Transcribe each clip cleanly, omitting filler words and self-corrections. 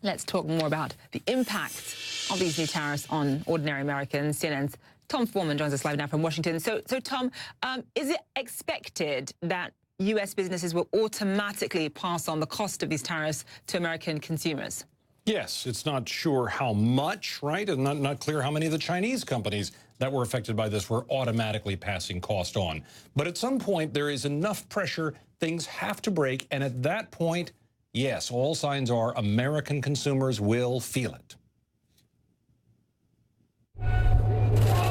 Let's talk more about the impact of these new tariffs on ordinary Americans. CNN's Tom Foreman joins us live now from Washington. So Tom, is it expected that U.S. businesses will automatically pass on the cost of these tariffs to American consumers? Yes, it's not sure how much, right? And not clear how many of the Chinese companies that were affected by this were automatically passing cost on. But at some point, there is enough pressure, things have to break. And at that point, yes, all signs are American consumers will feel it.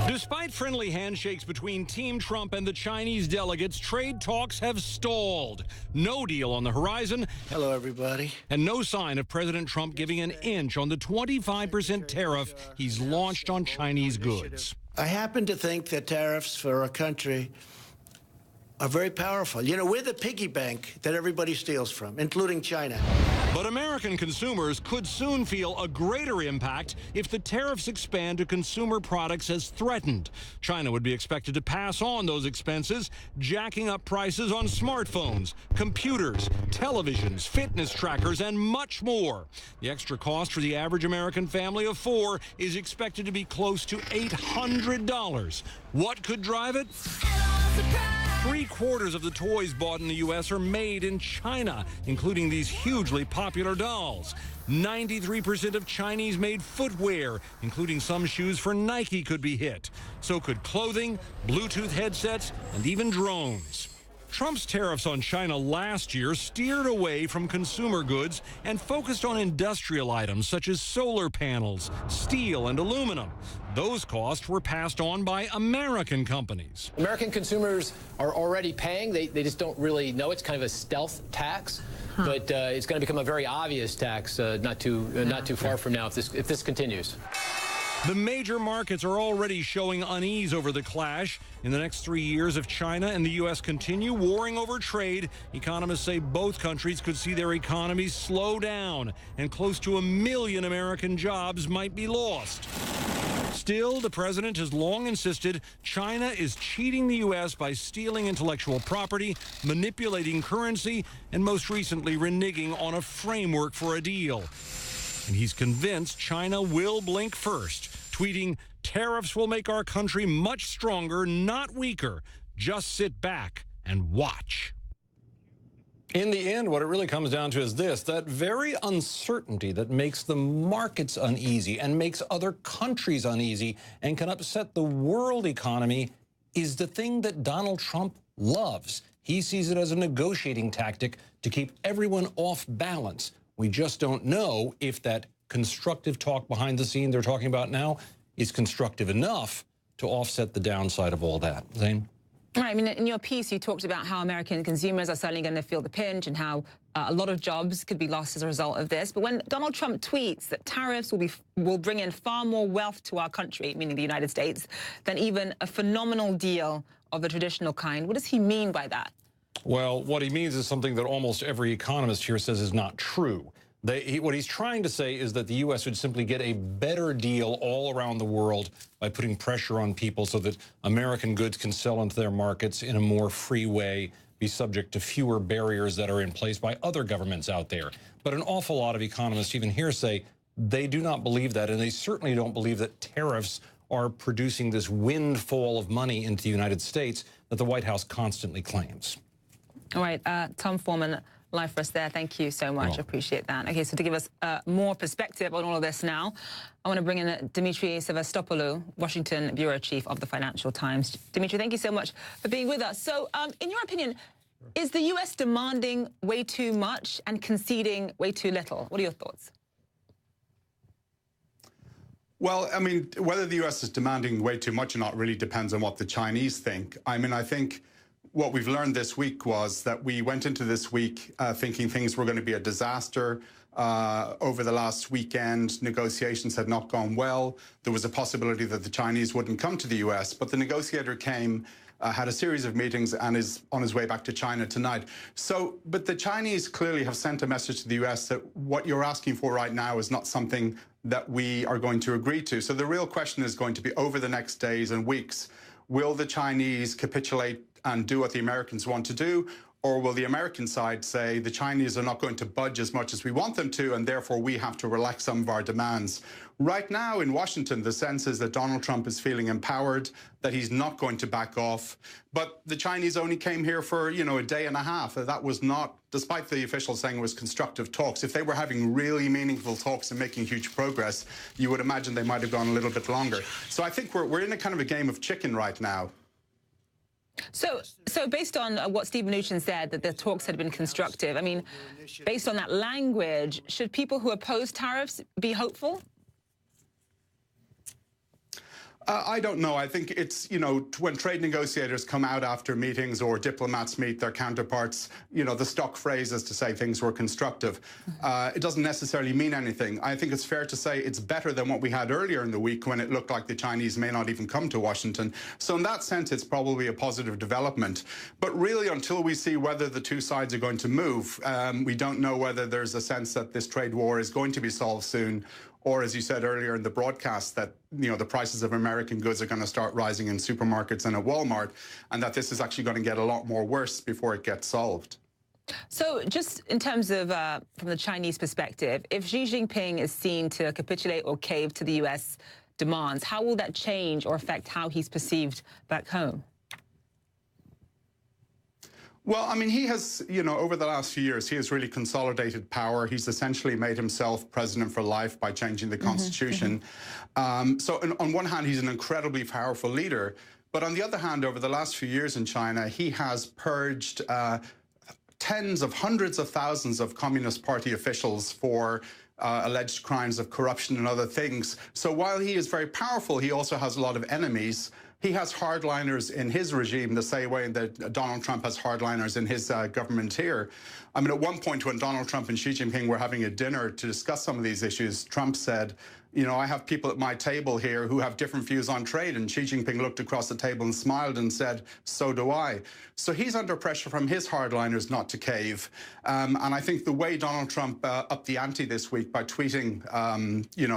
Despite friendly handshakes between Team Trump and the Chinese delegates, trade talks have stalled. No deal on the horizon. Hello, everybody. And no sign of President Trump giving an inch on the 25% tariff he's launched on Chinese goods. I happen to think that tariffs for a country are very powerful. You know, we're the piggy bank that everybody steals from, including China. But American consumers could soon feel a greater impact if the tariffs expand to consumer products as threatened. China would be expected to pass on those expenses, jacking up prices on smartphones, computers, televisions, fitness trackers, and much more. The extra cost for the average American family of four is expected to be close to $800. What could drive it? Three-quarters of the toys bought in the U.S. are made in China, including these hugely popular dolls. 93% of Chinese-made footwear, including some shoes for Nike, could be hit. So could clothing, Bluetooth headsets, and even drones. Trump's tariffs on China last year steered away from consumer goods and focused on industrial items such as solar panels, steel, and aluminum. Those costs were passed on by American companies. American consumers are already paying. They just don't really know. It's kind of a stealth tax, but it's going to become a very obvious tax not too far from now if this continues. The major markets are already showing unease over the clash. In the next 3 years, if China and the U.S. continue warring over trade, economists say both countries could see their economies slow down, and close to 1 million American jobs might be lost. Still, the president has long insisted China is cheating the U.S. by stealing intellectual property, manipulating currency, and most recently reneging on a framework for a deal. And he's convinced China will blink first, tweeting, "Tariffs will make our country much stronger, not weaker. Just sit back and watch." In the end, what it really comes down to is this: that very uncertainty that makes the markets uneasy and makes other countries uneasy and can upset the world economy is the thing that Donald Trump loves. He sees it as a negotiating tactic to keep everyone off balance. We just don't know if that constructive talk behind the scene they're talking about now is constructive enough to offset the downside of all that. Zane? Right, I mean, in your piece, you talked about how American consumers are certainly going to feel the pinch and how a lot of jobs could be lost as a result of this. But when Donald Trump tweets that tariffs will bring in far more wealth to our country, meaning the United States, than even a phenomenal deal of the traditional kind, what does he mean by that? Well, what he means is something that almost every economist here says is not true. What he's trying to say is that the U.S. would simply get a better deal all around the world by putting pressure on people so that American goods can sell into their markets in a more free way, be subject to fewer barriers that are in place by other governments out there. But an awful lot of economists, even here, say they do not believe that, and they certainly don't believe that tariffs are producing this windfall of money into the United States that the White House constantly claims. All right, Tom Foreman, live for us there. Thank you so much. Appreciate that. Okay, so to give us more perspective on all of this now, I want to bring in Dimitri Sevastopoulou, Washington bureau chief of the Financial Times. Dimitri, thank you so much for being with us. So, in your opinion, is the U.S. demanding way too much and conceding way too little? What are your thoughts? Well, I mean, whether the U.S. is demanding way too much or not really depends on what the Chinese think. I mean, I think what we've learned this week was that we went into this week thinking things were going to be a disaster. Over the last weekend, negotiations had not gone well. There was a possibility that the Chinese wouldn't come to the U.S., but the negotiator came, had a series of meetings, and is on his way back to China tonight. So, but the Chinese clearly have sent a message to the U.S. that what you're asking for right now is not something that we are going to agree to. So the real question is going to be, over the next days and weeks, will the Chinese capitulate and do what the Americans want to do, Or will the American side say the Chinese are not going to budge as much as we want them to, and therefore we have to relax some of our demands? Right now in Washington, the sense is that Donald Trump is feeling empowered, that he's not going to back off. But the Chinese only came here for, a day and a half. That was not, despite the officials saying it was constructive talks, if they were having really meaningful talks and making huge progress, you would imagine they might have gone a little bit longer. So I think we're in a kind of a game of chicken right now. So based on what Steve Mnuchin said, that the talks had been constructive, I mean, based on that language, should people who oppose tariffs be hopeful? I don't know. I think it's, when trade negotiators come out after meetings or diplomats meet their counterparts, the stock phrase is to say things were constructive. It doesn't necessarily mean anything. I think it's fair to say it's better than what we had earlier in the week when it looked like the Chinese may not even come to Washington. So in that sense, it's probably a positive development. But really, until we see whether the two sides are going to move, we don't know whether there's a sense that this trade war is going to be solved soon, or, as you said earlier in the broadcast, that the prices of American goods are going to start rising in supermarkets and at Walmart, and that this is actually going to get a lot more worse before it gets solved. So just in terms of, from the Chinese perspective, if Xi Jinping is seen to capitulate or cave to the U.S. demands, how will that change or affect how he's perceived back home? Well, I mean, he has, over the last few years, he has really consolidated power. He's essentially made himself president for life by changing the constitution. So on one hand, he's an incredibly powerful leader. But on the other hand, over the last few years in China, he has purged tens of hundreds of thousands of Communist Party officials for alleged crimes of corruption and other things. So while he is very powerful, he also has a lot of enemies. He has hardliners in his regime the same way that Donald Trump has hardliners in his government here. I mean, at one point when Donald Trump and Xi Jinping were having a dinner to discuss some of these issues, Trump said, I have people at my table here who have different views on trade. And Xi Jinping looked across the table and smiled and said, so do I. So he's under pressure from his hardliners not to cave. And I think the way Donald Trump upped the ante this week by tweeting,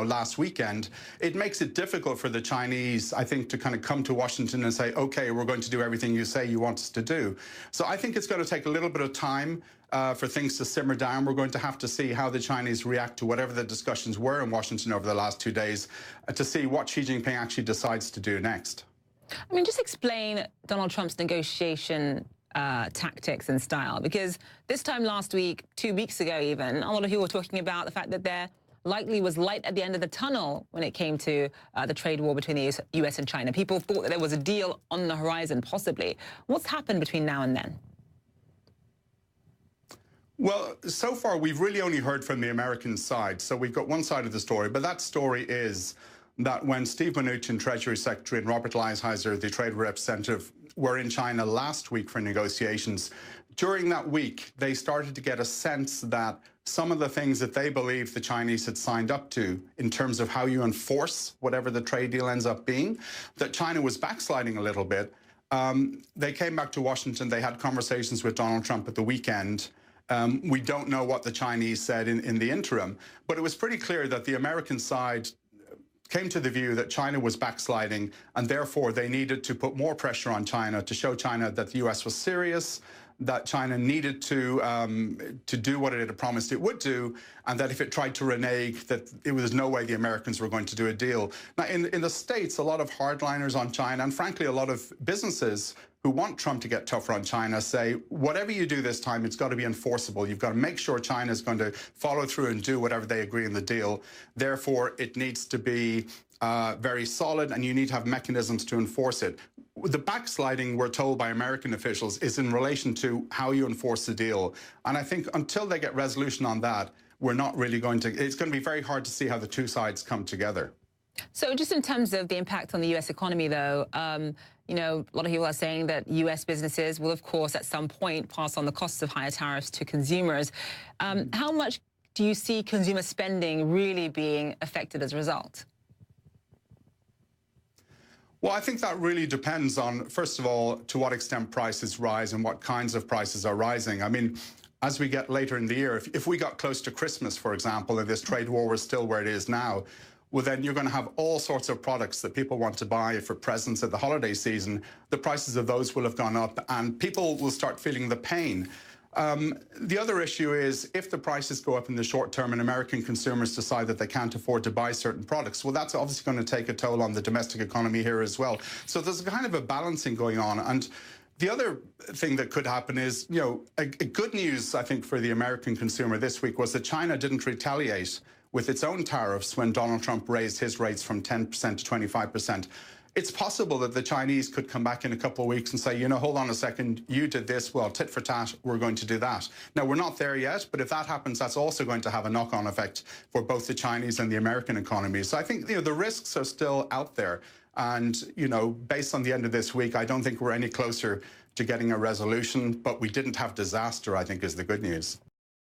last weekend, it makes it difficult for the Chinese, I think, to kind of come to Washington and say, OK, we're going to do everything you say you want us to do. So I think it's going to take a little bit of time for things to simmer down. We're going to have to see how the Chinese react to whatever the discussions were in Washington over the last 2 days to see what Xi Jinping actually decides to do next. I mean, just explain Donald Trump's negotiation tactics and style, because this time last week, 2 weeks ago even, a lot of people were talking about the fact that there likely was light at the end of the tunnel when it came to the trade war between the US and China. People thought that there was a deal on the horizon, possibly. What's happened between now and then? Well, so far, we've really only heard from the American side. So we've got one side of the story, but that story is that when Steve Mnuchin, Treasury Secretary, and Robert Lighthizer, the Trade Representative, were in China last week for negotiations, during that week, they started to get a sense that some of the things that they believed the Chinese had signed up to in terms of how you enforce whatever the trade deal ends up being, that China was backsliding a little bit. They came back to Washington. They had conversations with Donald Trump at the weekend. We don't know what the Chinese said in the interim, but it was pretty clear that the American side came to the view that China was backsliding, and therefore they needed to put more pressure on China to show China that the U.S. was serious, that China needed to do what it had promised it would do, and that if it tried to renege, that there was no way the Americans were going to do a deal. Now, in the States, a lot of hardliners on China, and frankly, a lot of businesses who want Trump to get tougher on China say, whatever you do this time, it's got to be enforceable. You've got to make sure China is going to follow through and do whatever they agree in the deal. Therefore, it needs to be very solid, and you need to have mechanisms to enforce it. The backsliding, we're told by American officials, is in relation to how you enforce the deal. And I think until they get resolution on that, we're not really going to, it's going to be very hard to see how the two sides come together. So just in terms of the impact on the U.S. economy, though, a lot of people are saying that U.S. businesses will, of course, at some point pass on the costs of higher tariffs to consumers. How much do you see consumer spending really being affected as a result? Well, I think that really depends on, first of all, to what extent prices rise and what kinds of prices are rising. I mean, as we get later in the year, if we got close to Christmas, for example, and this trade war was still where it is now, well, then you're going to have all sorts of products that people want to buy for presents at the holiday season. The prices of those will have gone up, and people will start feeling the pain. The other issue is if the prices go up in the short term and American consumers decide that they can't afford to buy certain products, well, that's obviously going to take a toll on the domestic economy here as well. So there's kind of a balancing going on. And the other thing that could happen is, you know, a good news, I think, for the American consumer this week was that China didn't retaliate with its own tariffs when Donald Trump raised his rates from 10% to 25%. It's possible that the Chinese could come back in a couple of weeks and say, you know, hold on a second, you did this, well, tit for tat, we're going to do that. Now, we're not there yet, but if that happens, that's also going to have a knock-on effect for both the Chinese and the American economies. So I think, you know, the risks are still out there. And, you know, based on the end of this week, I don't think we're any closer to getting a resolution, but we didn't have disaster, I think, is the good news.